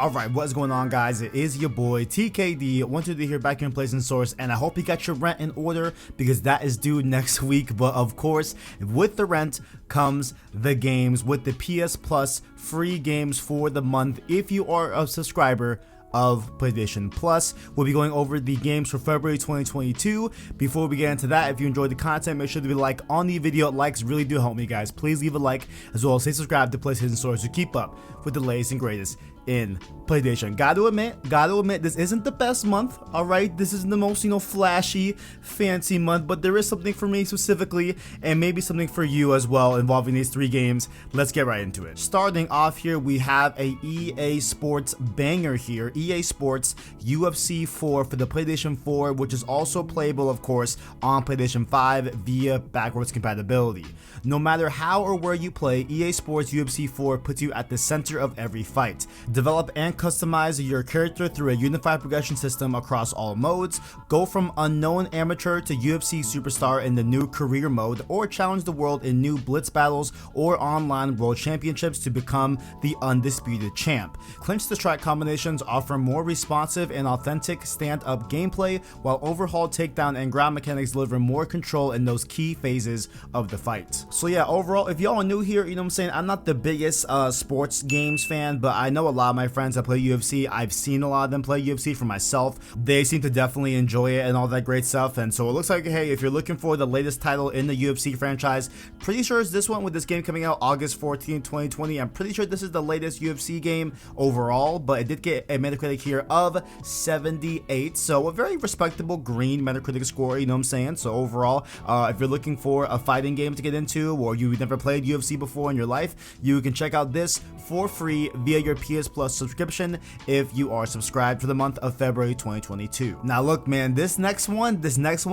Alright, what's going on, guys? It is your boy TKD. Wanted to hear back here in Place and Source, and I hope you got your rent in order because that is due next week. But of course, with the rent comes the games with the PS Plus free games for the month if you are a subscriber of PlayStation Plus. We'll be going over the games for February 2022. Before we get into that, if you enjoyed the content, make sure to leave a like on the video. Likes really do help me, guys. Please leave a like, as well as stay subscribed to PlayStation Source to keep up with the latest and greatest in PlayStation. Gotta admit, this isn't the best month, alright? This isn't the most, flashy, fancy month, but there is something for me specifically, and maybe something for you as well involving these three games. Let's get right into it. Starting off here, we have a EA Sports banger here. EA Sports UFC 4 for the PlayStation 4, which is also playable, of course, on PlayStation 5 via backwards compatibility. No matter how or where you play, EA Sports UFC 4 puts you at the center of every fight. Develop and customize your character through a unified progression system across all modes. Go from unknown amateur to UFC superstar in the new career mode, or challenge the world in new blitz battles or online world championships to become the undisputed champ. Clinch the strike combinations offer more responsive and authentic stand-up gameplay, while overhauled takedown and ground mechanics deliver more control in those key phases of the fight. So yeah, overall, if y'all are new here, I'm not the biggest sports games fan, but I know a lot of my friends that play UFC. I've seen a lot of them play UFC for myself. They seem to definitely enjoy it and all that great stuff, and so it looks like, hey, if you're looking for the latest title in the UFC franchise, pretty sure it's this one, with this game coming out August 14, 2020. I'm pretty sure this is the latest UFC game overall, but it did get a Metacritic here of 78, so a very respectable green Metacritic score, So overall, if you're looking for a fighting game to get into, or you've never played UFC before in your life, you can check out this for free via your PS Plus subscription if you are subscribed for the month of February 2022. Now look, man, this next one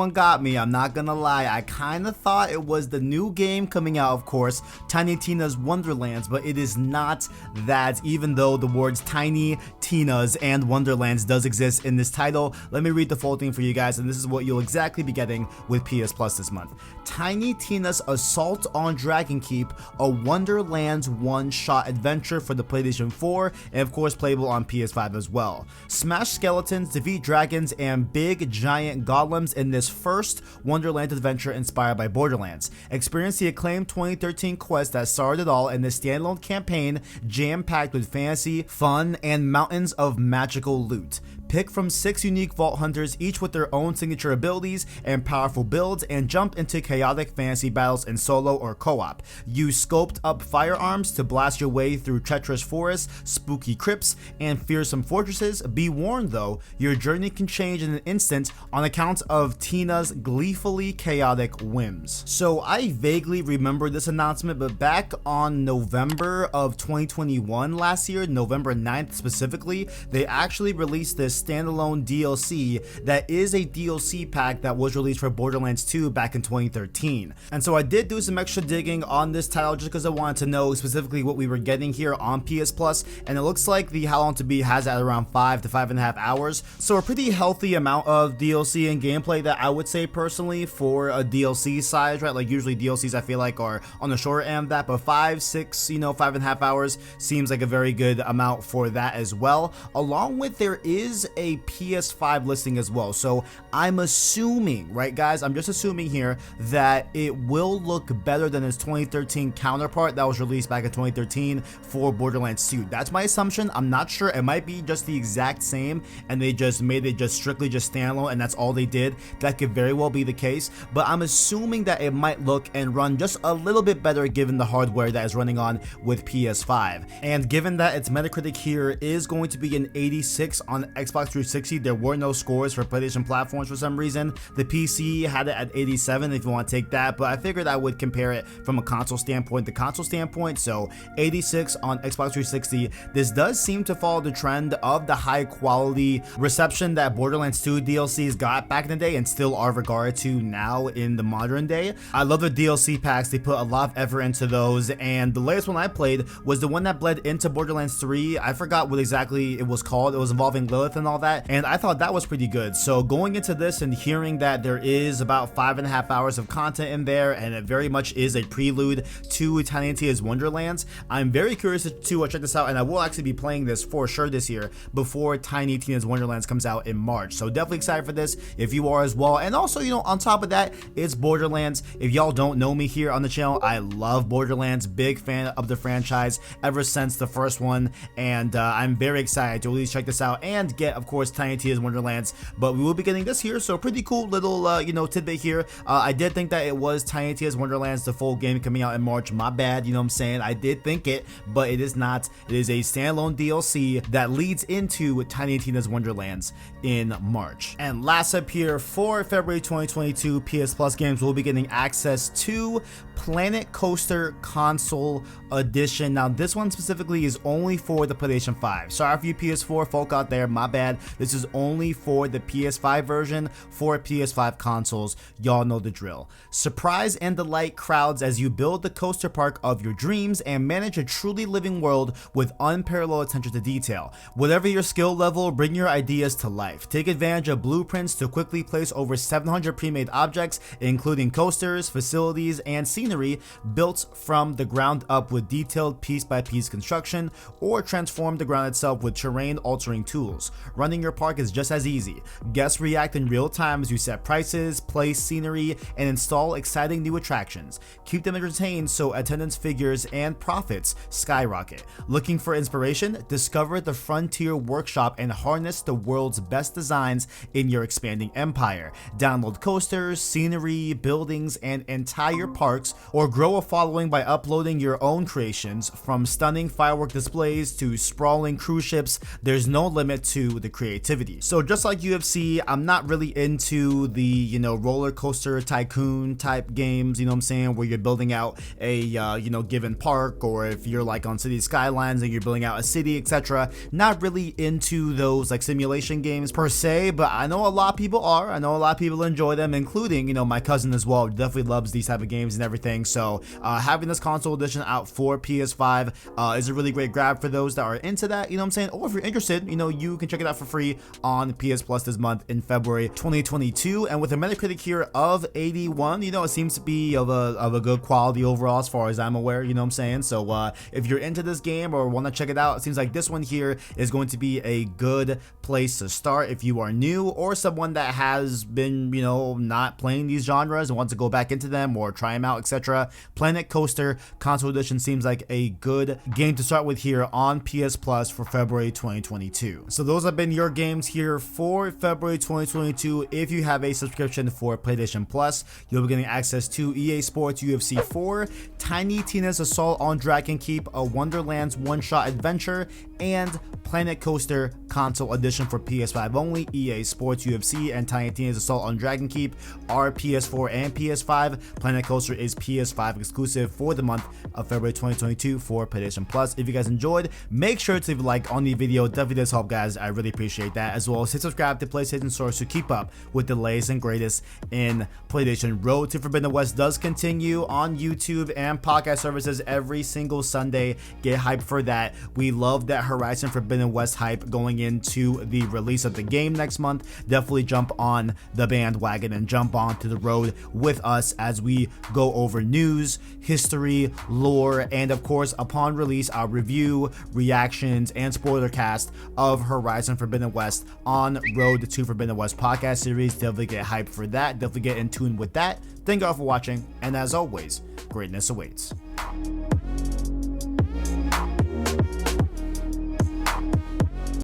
got me. I'm not gonna lie, I kind of thought it was the new game coming out, of course, Tiny Tina's Wonderlands, but it is not that, even though the words Tiny Tina's and Wonderlands does exist in this title. Let me read the full thing for you guys, and this is what you'll exactly be getting with PS Plus this month. Tiny Tina's Assault on Dragon Keep, a Wonderlands one-shot adventure for the PlayStation 4, and of course playable on PS5 as well. Smash skeletons, defeat dragons, and big giant golems in this first Wonderland adventure inspired by Borderlands. Experience the acclaimed 2013 quest that started it all in this standalone campaign jam-packed with fantasy, fun, and mountains of magical loot. Pick from 6 unique vault hunters, each with their own signature abilities and powerful builds, and jump into chaotic fantasy battles in solo or co-op. Use scoped up firearms to blast your way through treacherous forests, spooky crypts, and fearsome fortresses. Be warned though, your journey can change in an instant on account of Tina's gleefully chaotic whims. So I vaguely remember this announcement, but back on November of 2021 last year, November 9th specifically, they actually released this standalone DLC that is a DLC pack that was released for Borderlands 2 back in 2013. And so I did do some extra digging on this title just because I wanted to know specifically what we were getting here on PS Plus, and it looks like the How Long to Beat has at around 5 to 5.5 hours, so a pretty healthy amount of DLC and gameplay that I would say personally for a DLC size, right? Like usually DLCs I feel like are on the shorter end of that, but 5, 6, 5.5 hours seems like a very good amount for that as well. Along with, there is a PS5 listing as well, so I'm assuming, right guys, I'm just assuming here that it will look better than its 2013 counterpart that was released back in 2013 for Borderlands 2. That's my assumption. I'm not sure, it might be just the exact same and they just made it just strictly just standalone and that's all they did. That could very well be the case, but I'm assuming that it might look and run just a little bit better given the hardware that is running on with PS5. And given that its Metacritic here is going to be an 86 on Xbox 360, there were no scores for PlayStation platforms for some reason. The PC had it at 87 if you want to take that, but I figured I would compare it from a console standpoint to console standpoint, so 86 on Xbox 360. This does seem to follow the trend of the high quality reception that Borderlands 2 DLCs got back in the day and still are regarded to now in the modern day. I love the DLC packs, they put a lot of effort into those, and the latest one I played was the one that bled into Borderlands 3. I forgot what exactly it was called. It was involving Lilith and and all that, and I thought that was pretty good. So going into this and hearing that there is about 5.5 hours of content in there, and it very much is a prelude to Tiny Tina's Wonderlands, I'm very curious to check this out, and I will actually be playing this for sure this year before Tiny Tina's Wonderlands comes out in March. So definitely excited for this if you are as well. And also, you know, on top of that, it's Borderlands. If y'all don't know me here on the channel, I love Borderlands, big fan of the franchise ever since the first one, and I'm very excited to at least check this out and get, of course, Tiny Tina's Wonderlands. But we will be getting this here, so pretty cool little you know, tidbit here. I did think that it was Tiny Tina's Wonderlands, the full game coming out in March. My bad, you know what I'm saying? I did think it, but it is not. It is a standalone DLC that leads into Tiny Tina's Wonderlands in March. And last up here, for February 2022, PS Plus games will be getting access to Planet Coaster Console Edition. Now this one specifically is only for the PlayStation 5. Sorry for you PS4 folk out there, my bad. This is only for the PS5 version for PS5 consoles. Y'all know the drill. Surprise and delight crowds as you build the coaster park of your dreams and manage a truly living world with unparalleled attention to detail. Whatever your skill level, bring your ideas to life. Take advantage of blueprints to quickly place over 700 pre-made objects, including coasters, facilities, and scenery built from the ground up with detailed piece-by-piece construction, or transform the ground itself with terrain-altering tools. Running your park is just as easy. Guests react in real time as you set prices, place scenery, and install exciting new attractions. Keep them entertained so attendance figures and profits skyrocket. Looking for inspiration? Discover the Frontier Workshop and harness the world's best designs in your expanding empire. Download coasters, scenery, buildings, and entire parks, or grow a following by uploading your own creations. From stunning firework displays to sprawling cruise ships, there's no limit to the creativity. So just like UFC, I'm not really into the, you know, roller coaster tycoon type games, you know what I'm saying, where you're building out a you know, given park, or if you're like on City Skylines and you're building out a city, etc. Not really into those like simulation games per se, but I know a lot of people are. I know a lot of people enjoy them, including, you know, my cousin as well. Definitely loves these type of games and everything. So having this console edition out for PS5 is a really great grab for those that are into that, you know what I'm saying? Or if you're interested, you know, you can check it out for free on PS Plus this month in February 2022. And with a Metacritic here of 81, you know, it seems to be of a good quality overall as far as I'm aware, you know what I'm saying? So if you're into this game or want to check it out, it seems like this one here is going to be a good place to start if you are new or someone that has been, you know, not playing these genres and wants to go back into them or try them out, etc. Planet Coaster Console Edition seems like a good game to start with here on PS Plus for February 2022. So those have been your games here for February 2022. If you have a subscription for PlayStation Plus, you'll be getting access to EA Sports UFC 4, Tiny Tina's Assault on Dragon Keep, a Wonderlands one-shot adventure, and Planet Coaster Console Edition for PS5 only. EA Sports UFC and Tiny Tina's Assault on Dragon Keep are PS4 and PS5. Planet Coaster is PS5 exclusive for the month of February 2022 for PlayStation Plus. If you guys enjoyed, make sure to leave a like on the video. Definitely does help, guys. I really appreciate that. As well as hit subscribe to PlayStation Source to keep up with the latest and greatest in PlayStation. Road to Forbidden West does continue on YouTube and podcast services every single Sunday. Get hyped for that. We love that Horizon Forbidden West hype going into the release of the game next month. Definitely jump on the bandwagon and jump onto the road with us as we go over news, history, lore, and of course, upon release, our review, reactions, and spoiler cast of Horizon Forbidden West on Road to Forbidden West podcast series. Definitely get hyped for that. Definitely get in tune with that. Thank you all for watching, and as always, greatness awaits.